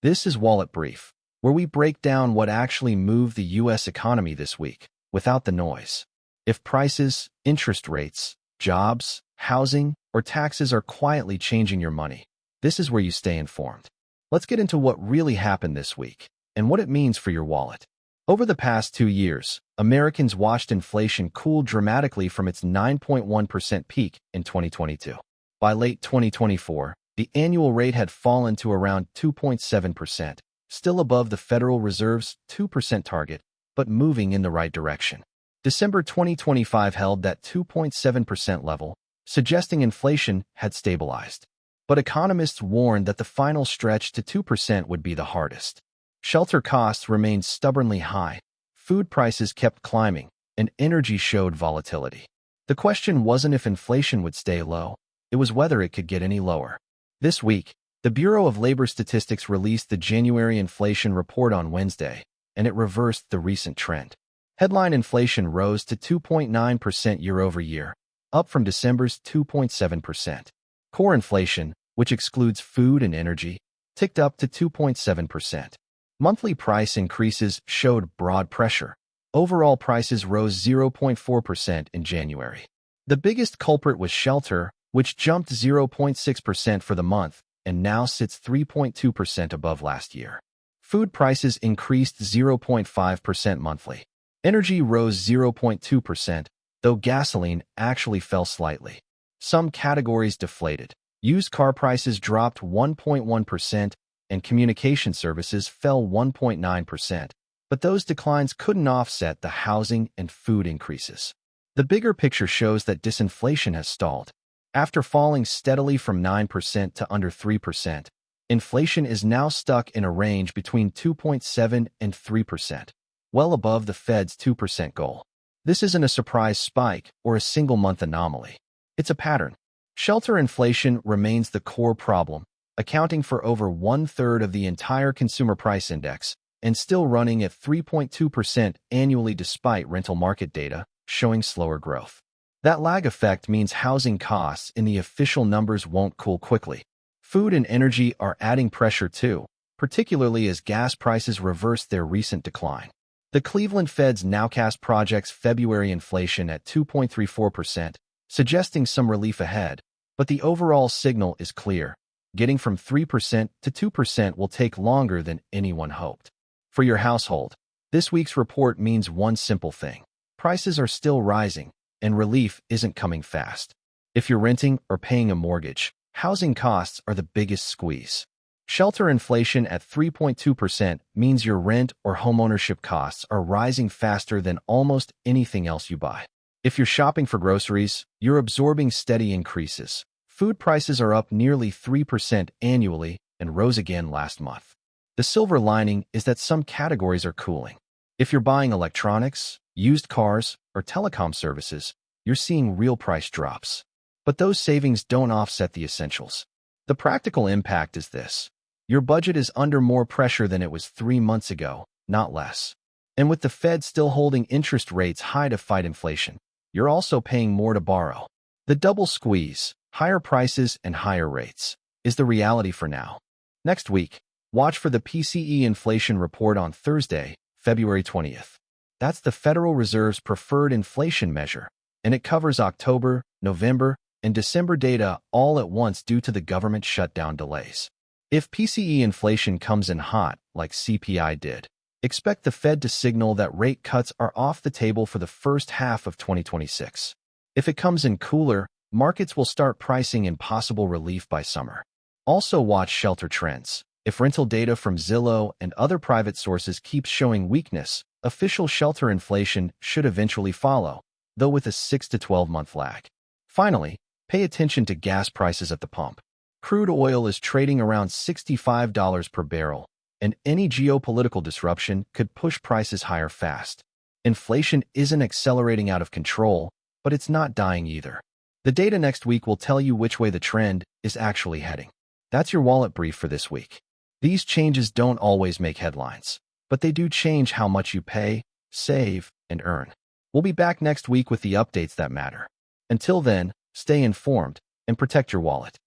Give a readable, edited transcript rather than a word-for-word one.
This is Wallet Brief, where we break down what actually moved the U.S. economy this week, without the noise. If prices, interest rates, jobs, housing, or taxes are quietly changing your money, this is where you stay informed. Let's get into what really happened this week, and what it means for your wallet. Over the past 2 years, Americans watched inflation cool dramatically from its 9.1% peak in 2022. By late 2024, the annual rate had fallen to around 2.7%, still above the Federal Reserve's 2% target, but moving in the right direction. December 2025 held that 2.7% level, suggesting inflation had stabilized. But economists warned that the final stretch to 2% would be the hardest. Shelter costs remained stubbornly high, food prices kept climbing, and energy showed volatility. The question wasn't if inflation would stay low, it was whether it could get any lower. This week, the Bureau of Labor Statistics released the January inflation report on Wednesday, and it reversed the recent trend. Headline inflation rose to 2.9% year-over-year, up from December's 2.7%. Core inflation, which excludes food and energy, ticked up to 2.7%. Monthly price increases showed broad pressure. Overall prices rose 0.4% in January. The biggest culprit was shelter, which jumped 0.6% for the month and now sits 3.2% above last year. Food prices increased 0.5% monthly. Energy rose 0.2%, though gasoline actually fell slightly. Some categories deflated. Used car prices dropped 1.1%, and communication services fell 1.9%, but those declines couldn't offset the housing and food increases. The bigger picture shows that disinflation has stalled. After falling steadily from 9% to under 3%, inflation is now stuck in a range between 2.7 and 3%, well above the Fed's 2% goal. This isn't a surprise spike or a single-month anomaly. It's a pattern. Shelter inflation remains the core problem, accounting for over 1/3 of the entire consumer price index, and still running at 3.2% annually despite rental market data showing slower growth. That lag effect means housing costs in the official numbers won't cool quickly. Food and energy are adding pressure too, particularly as gas prices reverse their recent decline. The Cleveland Fed's nowcast projects February inflation at 2.34%, suggesting some relief ahead, but the overall signal is clear. Getting from 3% to 2% will take longer than anyone hoped. For your household, this week's report means one simple thing. Prices are still rising, and relief isn't coming fast. If you're renting or paying a mortgage, housing costs are the biggest squeeze. Shelter inflation at 3.2% means your rent or homeownership costs are rising faster than almost anything else you buy. If you're shopping for groceries, you're absorbing steady increases. Food prices are up nearly 3% annually and rose again last month. The silver lining is that some categories are cooling. If you're buying electronics, used cars, or telecom services, you're seeing real price drops. But those savings don't offset the essentials. The practical impact is this. Your budget is under more pressure than it was 3 months ago, not less. And with the Fed still holding interest rates high to fight inflation, you're also paying more to borrow. The double squeeze, higher prices and higher rates, is the reality for now. Next week, watch for the PCE inflation report on Thursday, February 20th. That's the Federal Reserve's preferred inflation measure, and it covers October, November, and December data all at once due to the government shutdown delays. If PCE inflation comes in hot, like CPI did, expect the Fed to signal that rate cuts are off the table for the first half of 2026. If it comes in cooler, markets will start pricing in possible relief by summer. Also watch shelter trends. If rental data from Zillow and other private sources keeps showing weakness, official shelter inflation should eventually follow, though with a 6 to 12-month lag. Finally, pay attention to gas prices at the pump. Crude oil is trading around $65 per barrel, and any geopolitical disruption could push prices higher fast. Inflation isn't accelerating out of control, but it's not dying either. The data next week will tell you which way the trend is actually heading. That's your wallet brief for this week. These changes don't always make headlines, but they do change how much you pay, save, and earn. We'll be back next week with the updates that matter. Until then, stay informed and protect your wallet.